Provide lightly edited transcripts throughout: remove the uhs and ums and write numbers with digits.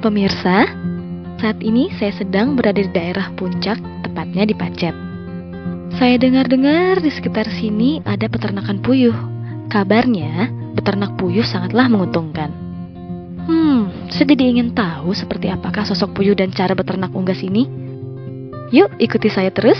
Pemirsa, saat ini saya sedang berada di daerah Puncak, tepatnya di Pacet. Saya dengar-dengar di sekitar sini ada peternakan puyuh. Kabarnya, beternak puyuh sangatlah menguntungkan. Saya jadi ingin tahu seperti apakah sosok puyuh dan cara beternak unggas ini. Yuk, ikuti saya terus.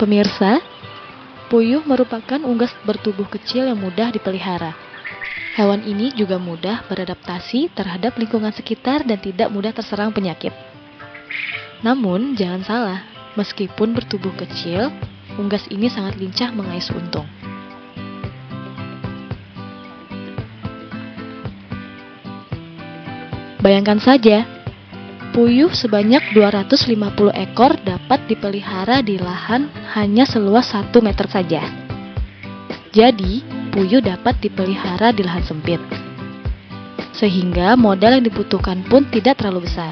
Pemirsa, puyuh merupakan unggas bertubuh kecil yang mudah dipelihara. Hewan ini juga mudah beradaptasi terhadap lingkungan sekitar dan tidak mudah terserang penyakit. Namun, jangan salah, meskipun bertubuh kecil, unggas ini sangat lincah mengais untung. Bayangkan saja, puyuh sebanyak 250 ekor dapat dipelihara di lahan hanya seluas 1 meter saja. Jadi, puyuh dapat dipelihara di lahan sempit. Sehingga modal yang dibutuhkan pun tidak terlalu besar.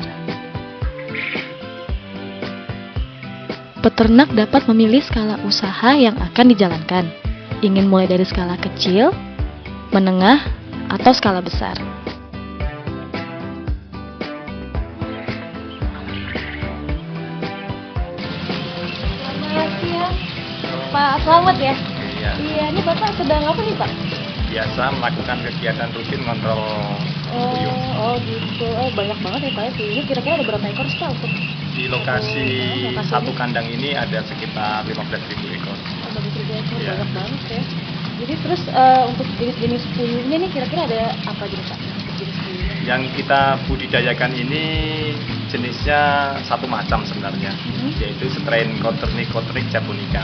Peternak dapat memilih skala usaha yang akan dijalankan. Ingin mulai dari skala kecil, menengah, atau skala besar. Pak Selamat ya? Iya. Iya, ini Bapak sedang apa nih Pak? Biasa melakukan kegiatan rutin kontrol puyuh. Oh gitu. Oh banyak banget ya Pak ya. Ini kira-kira ada berapa ekor sih Pak untuk Di lokasi satu ini? kandang ini ada sekitar 15.000 ekor. Oh, bagi kerja ekor Iya. banyak banget ya. Jadi terus untuk jenis-jenis puyuhnya nih kira-kira ada apa jenis Pak? Jenis puyuhnya? Yang kita budidayakan ini jenisnya satu macam sebenarnya, yaitu strain Cotternic japonica.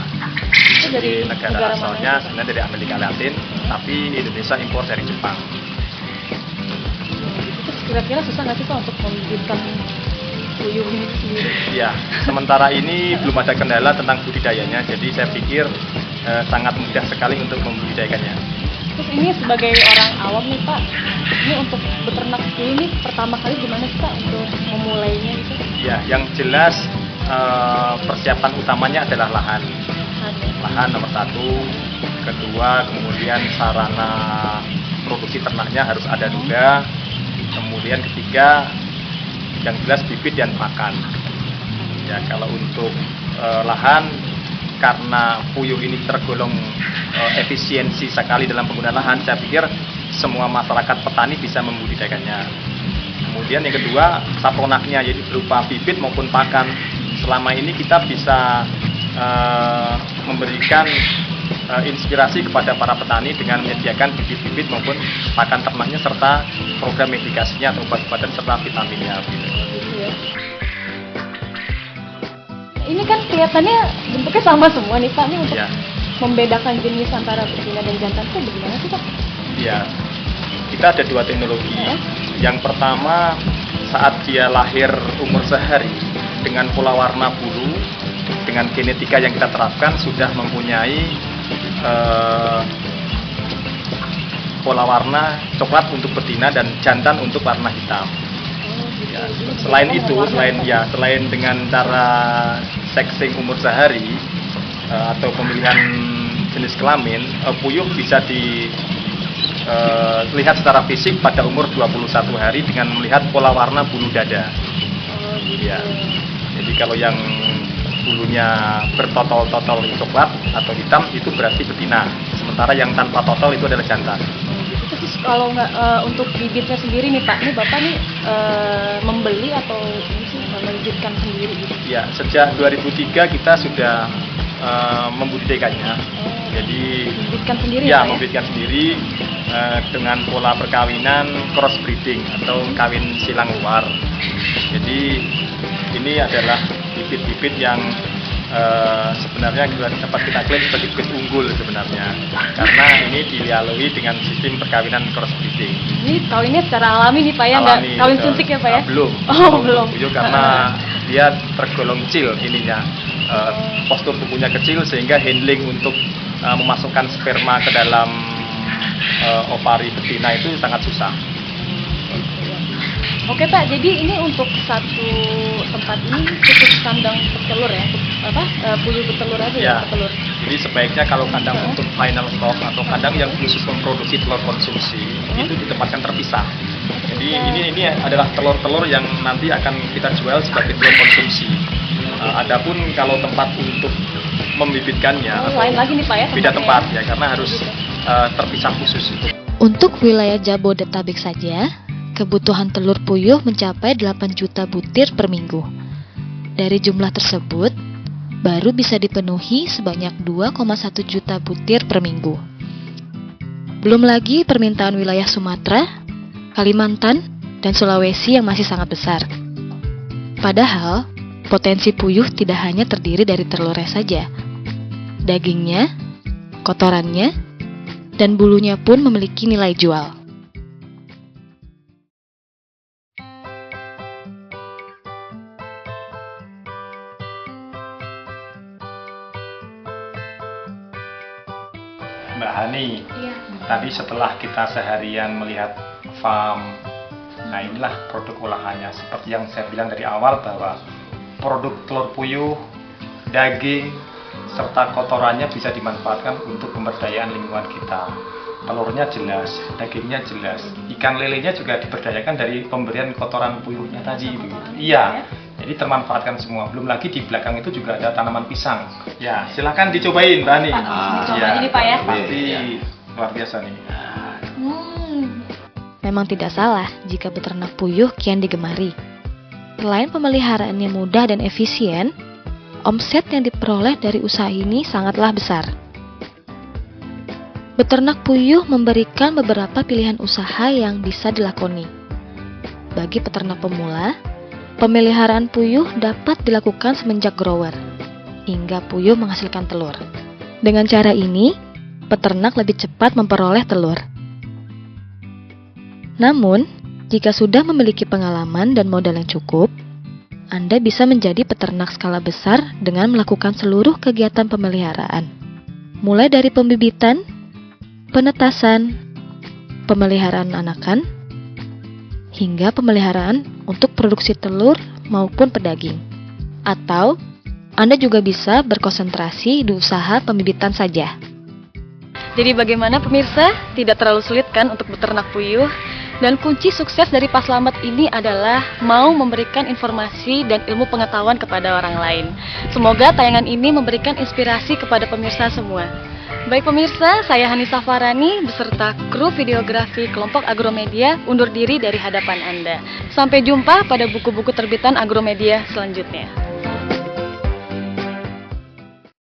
Itu dari Jadi negara negara asalnya mana? sebenarnya dari Amerika Latin, tapi Indonesia impor dari Jepang. Terus kira-kira susah nggak sih Pak untuk membibitkan puyuh ini sendiri? Ya, sementara ini belum ada kendala tentang budidayanya, jadi saya pikir sangat mudah sekali untuk membudidayakannya. Terus ini sebagai orang awam nih Pak, ini untuk beternak puyuh ini pertama kali gimana sih Pak untuk memulainya gitu? Ya, yang jelas persiapan utamanya adalah lahan. Lahan nomor satu, kedua kemudian sarana produksi ternaknya harus ada juga, kemudian ketiga yang jelas bibit dan pakan. Ya, kalau untuk lahan, karena puyuh ini tergolong efisiensi sekali dalam penggunaan lahan, saya pikir semua masyarakat petani bisa membudidayakannya. Kemudian yang kedua, sapronaknya, jadi berupa bibit maupun pakan. Selama ini kita bisa memberikan inspirasi kepada para petani dengan menyediakan bibit-bibit maupun pakan ternaknya serta program medikasinya atau obat-obatan serta vitaminnya. Gitu ya. Ini kan kelihatannya bentuknya sama semua nih Pak, ini untuk Ya. membedakan jenis antara betina dan jantan itu bagaimana sih Pak? Ya, kita ada dua teknologi. Yang pertama, saat dia lahir umur sehari dengan pola warna bulu, dengan genetika yang kita terapkan sudah mempunyai pola warna coklat untuk betina dan jantan untuk warna hitam. Ya, selain itu, selain dengan cara sexing umur sehari atau pemilihan jenis kelamin, puyuh bisa dilihat secara fisik pada umur 21 hari dengan melihat pola warna bulu dada. Ya. Jadi kalau yang bulunya bertotol-totol coklat atau hitam itu berarti betina. Sementara yang tanpa totol itu adalah jantan. Terus kalau nggak untuk bibitnya sendiri nih Pak, ini Bapak nih membeli atau ini sih membibitkan sendiri gitu? Ya, sejak 2003 kita sudah membudidayakannya. Jadi Membibitkan sendiri ya, Pak, ya? membibitkan sendiri dengan pola perkawinan crossbreeding atau kawin silang luar. Jadi ini adalah bibit-bibit yang sebenarnya dapat kita klaim sebagai bibit unggul sebenarnya, karena ini dilalui dengan sistem perkawinan crossbreeding. Ini kawinnya secara alami nih Pak ya, nggak Alami, kawin betul. suntik ya Pak ya? Belum. Oh belum. Puyuh karena dia tergolong kecil ininya, postur tubuhnya kecil sehingga handling untuk memasukkan sperma ke dalam ovari betina itu sangat susah. Oke Pak, jadi ini untuk satu tempat ini khusus kandang petelur ya, untuk puyuh petelur aja ya, petelur. Jadi sebaiknya kalau kandang untuk final stock atau kandang yang khusus memproduksi telur konsumsi itu ditempatkan terpisah. Jadi ini adalah telur-telur yang nanti akan kita jual sebagai telur konsumsi. Adapun kalau tempat untuk membibitkannya, lain lagi nih Pak ya, beda tempat ya, karena harus terpisah khusus. Untuk wilayah Jabodetabek saja, kebutuhan telur puyuh mencapai 8 juta butir per minggu. Dari jumlah tersebut, baru bisa dipenuhi sebanyak 2,1 juta butir per minggu. Belum lagi permintaan wilayah Sumatera, Kalimantan, dan Sulawesi yang masih sangat besar. Padahal, potensi puyuh tidak hanya terdiri dari telurnya saja. Dagingnya, kotorannya, dan bulunya pun memiliki nilai jual. Mbak Hani, tadi setelah kita seharian melihat farm, nah inilah produk olahannya. Seperti yang saya bilang dari awal bahwa produk telur puyuh, daging, serta kotorannya bisa dimanfaatkan untuk pemberdayaan lingkungan kita. Telurnya jelas, dagingnya jelas, ikan lelenya juga diberdayakan dari pemberian kotoran puyuhnya tadi. Iya. Jadi termanfaatkan semua. Belum lagi di belakang itu juga ada tanaman pisang. Ya, silahkan dicobain, Mbak Ani. Coba ini Pak ya. Pasti luar biasa nih. Memang tidak salah jika beternak puyuh kian digemari. Selain pemeliharaannya mudah dan efisien, omset yang diperoleh dari usaha ini sangatlah besar. Beternak puyuh memberikan beberapa pilihan usaha yang bisa dilakoni. Bagi peternak pemula, pemeliharaan puyuh dapat dilakukan semenjak grower, hingga puyuh menghasilkan telur. Dengan cara ini, peternak lebih cepat memperoleh telur. Namun, jika sudah memiliki pengalaman dan modal yang cukup, Anda bisa menjadi peternak skala besar dengan melakukan seluruh kegiatan pemeliharaan. Mulai dari pembibitan, penetasan, pemeliharaan anakan, hingga pemeliharaan untuk produksi telur maupun pedaging. Atau, Anda juga bisa berkonsentrasi di usaha pembibitan saja. Jadi bagaimana pemirsa? Tidak terlalu sulit kan untuk beternak puyuh? Dan kunci sukses dari Pak Slamet ini adalah mau memberikan informasi dan ilmu pengetahuan kepada orang lain. Semoga tayangan ini memberikan inspirasi kepada pemirsa semua. Baik pemirsa, saya Hanisa Farani beserta kru videografi kelompok Agromedia undur diri dari hadapan Anda. Sampai jumpa pada buku-buku terbitan Agromedia selanjutnya.